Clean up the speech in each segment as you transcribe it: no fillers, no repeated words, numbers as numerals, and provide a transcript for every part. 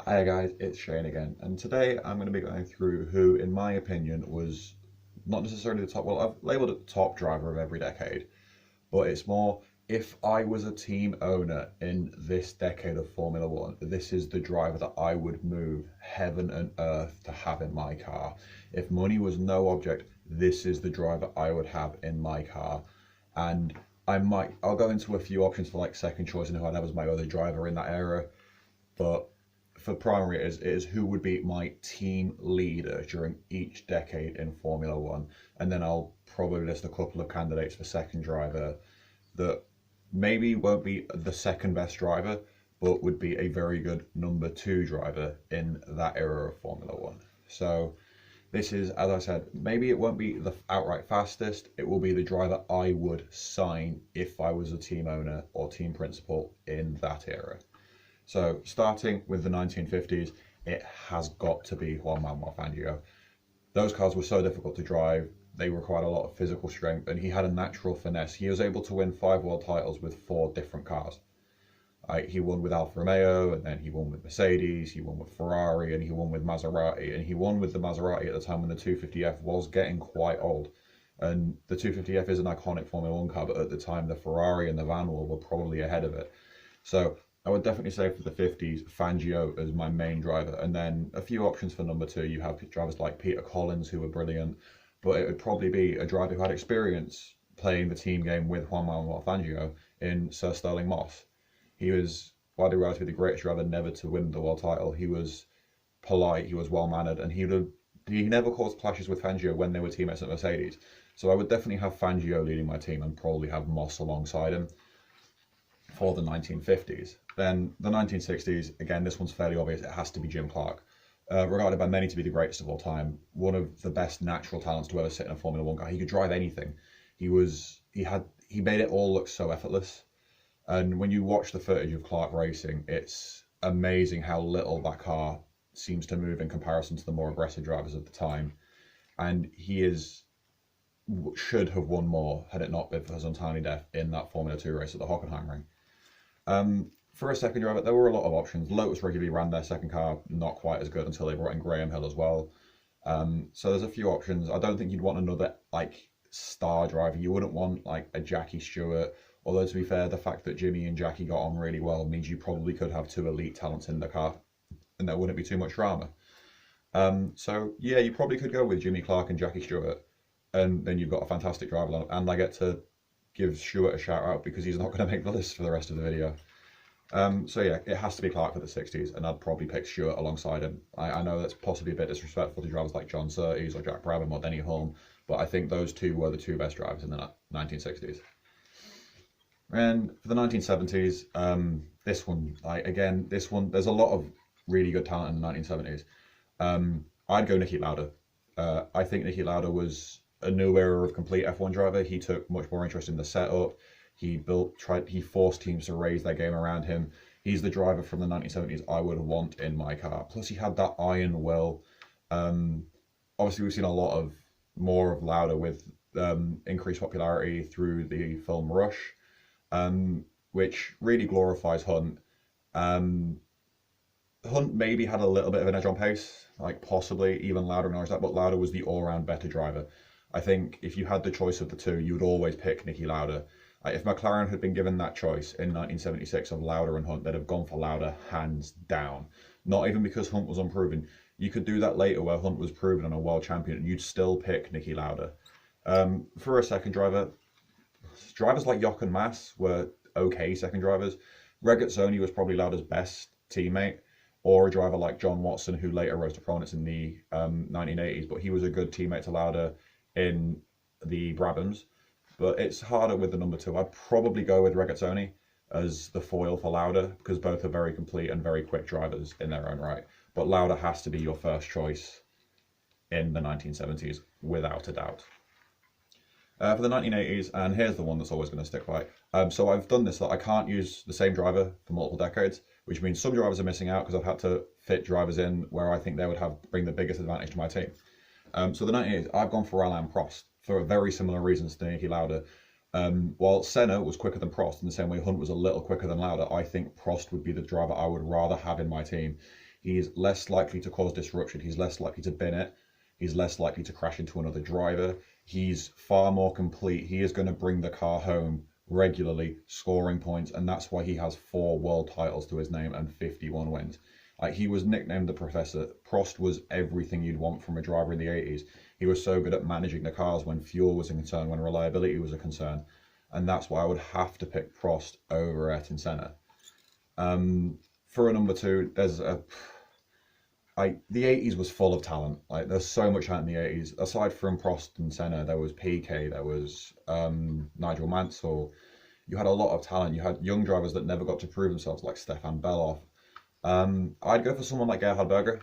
Hi guys, it's Shane again, and today I'm going to be going through who, in my opinion, was not necessarily the top, well, I've labeled it the top driver of every decade, but it's more if I was a team owner in this decade of Formula One, this is the driver that I would move heaven and earth to have in my car. If money was no object, this is the driver I would have in my car. And I'll go into a few options for like second choice and who I'd have as my other driver in that era, but for primary it is who would be my team leader during each decade in Formula One, and then I'll probably list a couple of candidates for second driver that maybe won't be the second best driver, but would be a very good number two driver in that era of Formula One. So this is, as I said, maybe it won't be the outright fastest. It will be the driver I would sign if I was a team owner or team principal in that era. So starting with the 1950s, it has got to be Juan Manuel Fangio. Those cars were so difficult to drive. They required a lot of physical strength, and he had a natural finesse. He was able to win 5 world titles with 4 different cars. He won with Alfa Romeo, and then he won with Mercedes, he won with Ferrari, and he won with Maserati. And he won with the Maserati at the time when the 250F was getting quite old. And the 250F is an iconic Formula One car, but at the time the Ferrari and the Vanwall were probably ahead of it. So I would definitely say for the 50s, Fangio as my main driver. And then a few options for number two. You have drivers like Peter Collins, who were brilliant, but it would probably be a driver who had experience playing the team game with Juan Manuel Fangio in Sir Stirling Moss. He was widely regarded to be the greatest driver never to win the world title. He was polite, he was well mannered, and he never caused clashes with Fangio when they were teammates at Mercedes. So I would definitely have Fangio leading my team and probably have Moss alongside him for the 1950s. Then the 1960s, again, this one's fairly obvious. It has to be Jim Clark. Regarded by many to be the greatest of all time, one of the best natural talents to ever sit in a Formula One car. He could drive anything. He made it all look so effortless. And when you watch the footage of Clark racing, it's amazing how little that car seems to move in comparison to the more aggressive drivers of the time. And should have won more had it not been for his untimely death in that Formula 2 race at the Hockenheimring. For a second driver, there were a lot of options. Lotus regularly ran their second car, not quite as good until they brought in Graham Hill as well. So there's a few options. I don't think you'd want another like star driver. You wouldn't want like a Jackie Stewart. Although to be fair, the fact that Jimmy and Jackie got on really well means you probably could have two elite talents in the car, and there wouldn't be too much drama. So yeah, you probably could go with Jimmy Clark and Jackie Stewart, and then you've got a fantastic driver lineup. And I get to give Stewart a shout out because he's not going to make the list for the rest of the video. So yeah, it has to be Clark for the 60s, and I'd probably pick Stewart alongside him. I know that's possibly a bit disrespectful to drivers like John Surtees or Jack Brabham or Denny Hulme, but I think those two were the two best drivers in the 1960s. And for the 1970s, this one, there's a lot of really good talent in the 1970s. I'd go Niki Lauda. I think Niki Lauda was a new era of complete F1 driver. He took much more interest in the setup. He forced teams to raise their game around him. He's the driver from the 1970s I would want in my car. Plus, he had that iron will. Obviously, we've seen a lot of more of Lauda with increased popularity through the film Rush, which really glorifies Hunt. Hunt maybe had a little bit of an edge on pace, like possibly even Lauda acknowledged that, but Lauda was the all-round better driver. I think if you had the choice of the two, you would always pick Niki Lauda. If McLaren had been given that choice in 1976 of Lauda and Hunt, they'd have gone for Lauda hands down. Not even because Hunt was unproven. You could do that later where Hunt was proven and a world champion, and you'd still pick Niki Lauda. For a second driver, drivers like Jochen Mass were okay second drivers. Regazzoni was probably Lauda's best teammate, or a driver like John Watson, who later rose to prominence in the 1980s, but he was a good teammate to Lauda in the Brabhams. But it's harder with the number two. I'd probably go with Regazzoni as the foil for Lauda, because both are very complete and very quick drivers in their own right. But Lauda has to be your first choice in the 1970s, without a doubt. For the 1980s, and here's the one that's always going to stick by. So I've done this, that I can't use the same driver for multiple decades, which means some drivers are missing out because I've had to fit drivers in where I think they would bring the biggest advantage to my team. So the 1980s, I've gone for Alain Prost for very similar reasons to Niki Lauda. While Senna was quicker than Prost in the same way Hunt was a little quicker than Lauda, I think Prost would be the driver I would rather have in my team. He's less likely to cause disruption. He's less likely to bin it. He's less likely to crash into another driver. He's far more complete. He is going to bring the car home regularly, scoring points, and that's why he has 4 world titles to his name and 51 wins. Like, he was nicknamed the Professor. Prost was everything you'd want from a driver in the 80s. He was so good at managing the cars when fuel was a concern, when reliability was a concern, and that's why I would have to pick Prost over Ayrton Senna. For a number 2, there's the 80s was full of talent. Like, there's so much talent in the 80s. Aside from Prost and Senna, there was Piquet, there was Nigel Mansell. You had a lot of talent. You had young drivers that never got to prove themselves, like Stefan Bellof. I'd go for someone like Gerhard Berger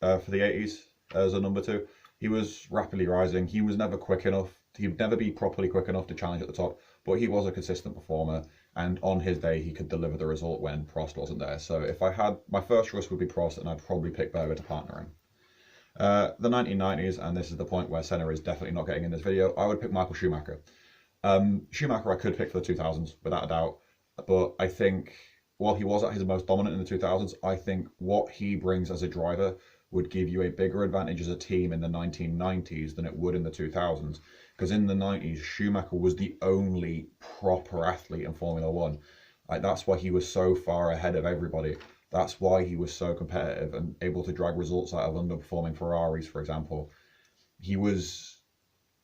for the 80s as a number 2. He was rapidly rising. He was never quick enough. He'd never be properly quick enough to challenge at the top, but he was a consistent performer. And on his day, he could deliver the result when Prost wasn't there. So if I had, my first choice would be Prost, and I'd probably pick Berger to partner him. The 1990s, and this is the point where Senna is definitely not getting in this video, I would pick Michael Schumacher. Schumacher I could pick for the 2000s, without a doubt. But I think, while he was at his most dominant in the 2000s, I think what he brings as a driver would give you a bigger advantage as a team in the 1990s than it would in the 2000s. Because in the 90s, Schumacher was the only proper athlete in Formula One. Like, that's why he was so far ahead of everybody. That's why he was so competitive and able to drag results out of underperforming Ferraris, for example. He was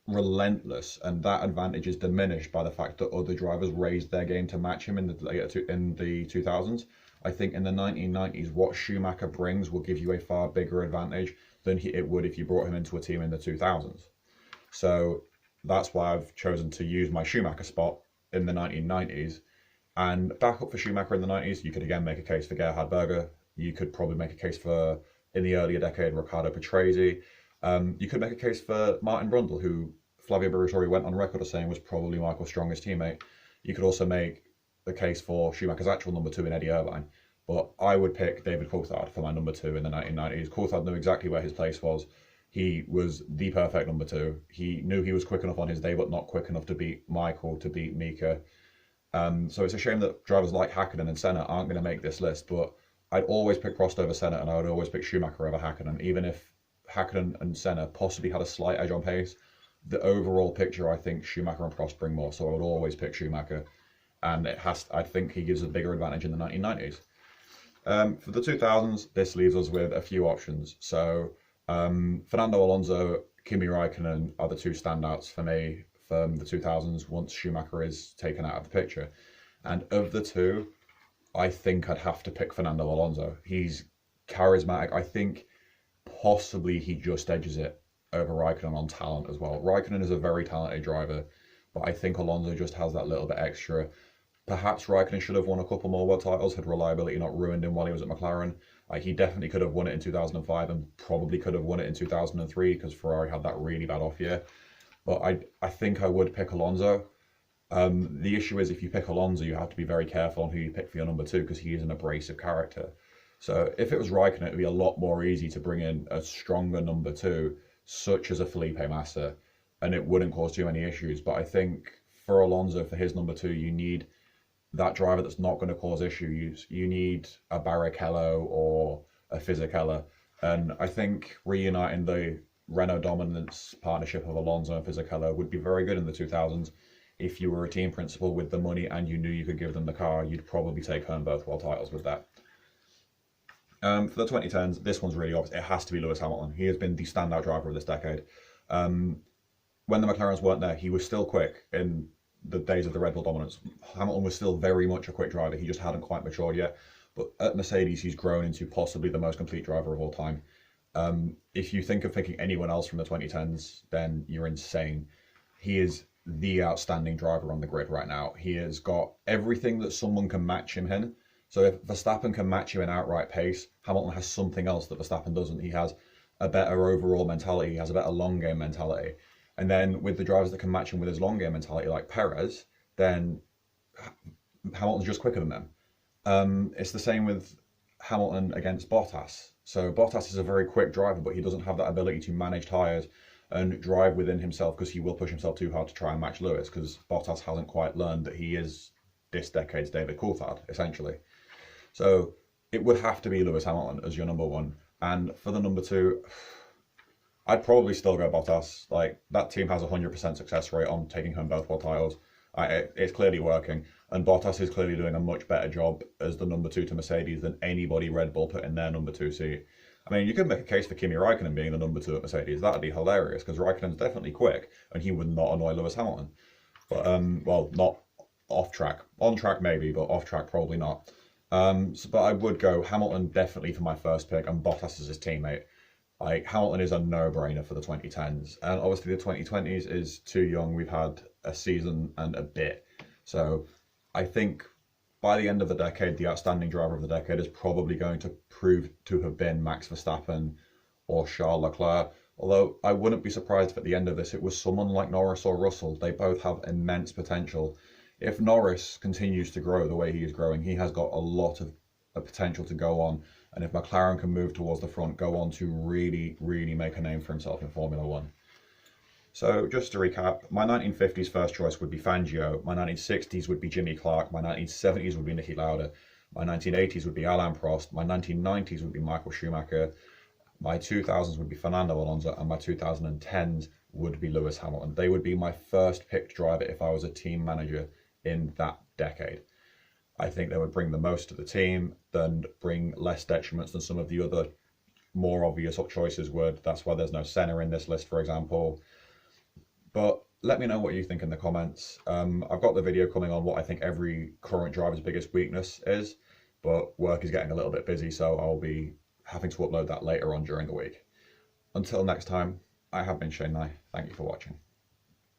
relentless, and that advantage is diminished by the fact that other drivers raised their game to match him in the 2000s. I think in the 1990s, what Schumacher brings will give you a far bigger advantage than it would if you brought him into a team in the 2000s. So that's why I've chosen to use my Schumacher spot in the 1990s. And back up for Schumacher in the 90s, you could again make a case for Gerhard Berger. You could probably make a case for, in the earlier decade, Riccardo Patrese. You could make a case for Martin Brundle, who Flavio Briatore went on record as saying was probably Michael's strongest teammate. You could also make the case for Schumacher's actual number 2 in Eddie Irvine. But I would pick David Coulthard for my number 2 in the 1990s. Coulthard knew exactly where his place was. He was the perfect number 2. He knew he was quick enough on his day, but not quick enough to beat Michael, to beat Mika. So it's a shame that drivers like Hakkinen and Senna aren't going to make this list, but I'd always pick Prost over Senna, and I would always pick Schumacher over Hakkinen. Even if Hakkinen and Senna possibly had a slight edge on pace, the overall picture, I think Schumacher and Prost bring more, so I would always pick Schumacher. And I think he gives a bigger advantage in the 1990s. For the 2000s, this leaves us with a few options. So Fernando Alonso, Kimi Raikkonen are the 2 standouts for me from the 2000s once Schumacher is taken out of the picture. And of the 2, I think I'd have to pick Fernando Alonso. He's charismatic. I think possibly he just edges it over Raikkonen on talent as well. Raikkonen is a very talented driver, but I think Alonso just has that little bit extra. Perhaps Raikkonen should have won a couple more world titles had reliability not ruined him while he was at McLaren. He definitely could have won it in 2005 and probably could have won it in 2003 because Ferrari had that really bad off year. But I think I would pick Alonso. The issue is if you pick Alonso, you have to be very careful on who you pick for your number 2 because he is an abrasive character. So if it was Raikkonen, it would be a lot more easy to bring in a stronger number 2, such as a Felipe Massa, and it wouldn't cause too many issues. But I think for Alonso, for his number 2, you need that driver that's not going to cause issues. You need a Barrichello or a Fisichella. And I think reuniting the Renault dominance partnership of Alonso and Fisichella would be very good in the 2000s. If you were a team principal with the money and you knew you could give them the car, you'd probably take home both world titles with that. For the 2010s, this one's really obvious. It has to be Lewis Hamilton. He has been the standout driver of this decade. When the McLarens weren't there, he was still quick in the days of the Red Bull dominance. Hamilton was still very much a quick driver. He just hadn't quite matured yet. But at Mercedes, he's grown into possibly the most complete driver of all time. If you think of picking anyone else from the 2010s, then you're insane. He is the outstanding driver on the grid right now. He has got everything that someone can match him in. So if Verstappen can match him in outright pace, Hamilton has something else that Verstappen doesn't. He has a better overall mentality. He has a better long game mentality. And then with the drivers that can match him with his long game mentality, like Perez, then Hamilton's just quicker than them. It's the same with Hamilton against Bottas. So Bottas is a very quick driver, but he doesn't have that ability to manage tyres and drive within himself because he will push himself too hard to try and match Lewis because Bottas hasn't quite learned that he is this decade's David Coulthard, essentially. So it would have to be Lewis Hamilton as your number one. And for the number two, I'd probably still go Bottas. Like, that team has a 100% success rate on taking home both world titles. It's clearly working, and Bottas is clearly doing a much better job as the number two to Mercedes than anybody Red Bull put in their number two seat. I mean, you could make a case for Kimi Raikkonen being the number two at Mercedes. That'd be hilarious because Raikkonen's definitely quick, and he would not annoy Lewis Hamilton. But well, not off track. On track maybe, but off track probably not. But I would go Hamilton definitely for my first pick, and Bottas as his teammate. Like, Hamilton is a no-brainer for the 2010s, and obviously the 2020s is too young. We've had a season and a bit, so I think by the end of the decade, the outstanding driver of the decade is probably going to prove to have been Max Verstappen or Charles Leclerc. Although I wouldn't be surprised if at the end of this it was someone like Norris or Russell. They both have immense potential. If Norris continues to grow the way he is growing, he has got a lot of potential to go on. And if McLaren can move towards the front, go on to really, really make a name for himself in Formula One. So just to recap, my 1950s first choice would be Fangio, my 1960s would be Jimmy Clark, my 1970s would be Niki Lauda, my 1980s would be Alain Prost, my 1990s would be Michael Schumacher, my 2000s would be Fernando Alonso, and my 2010s would be Lewis Hamilton. They would be my first picked driver if I was a team manager in that decade. I think they would bring the most to the team, then bring less detriments than some of the other more obvious choices would. That's why there's no Senna in this list, for example. But let me know what you think in the comments. I've got the video coming on what I think every current driver's biggest weakness is, but work is getting a little bit busy, so I'll be having to upload that later on during the week. Until next time, I have been Shane Nye. Thank you for watching.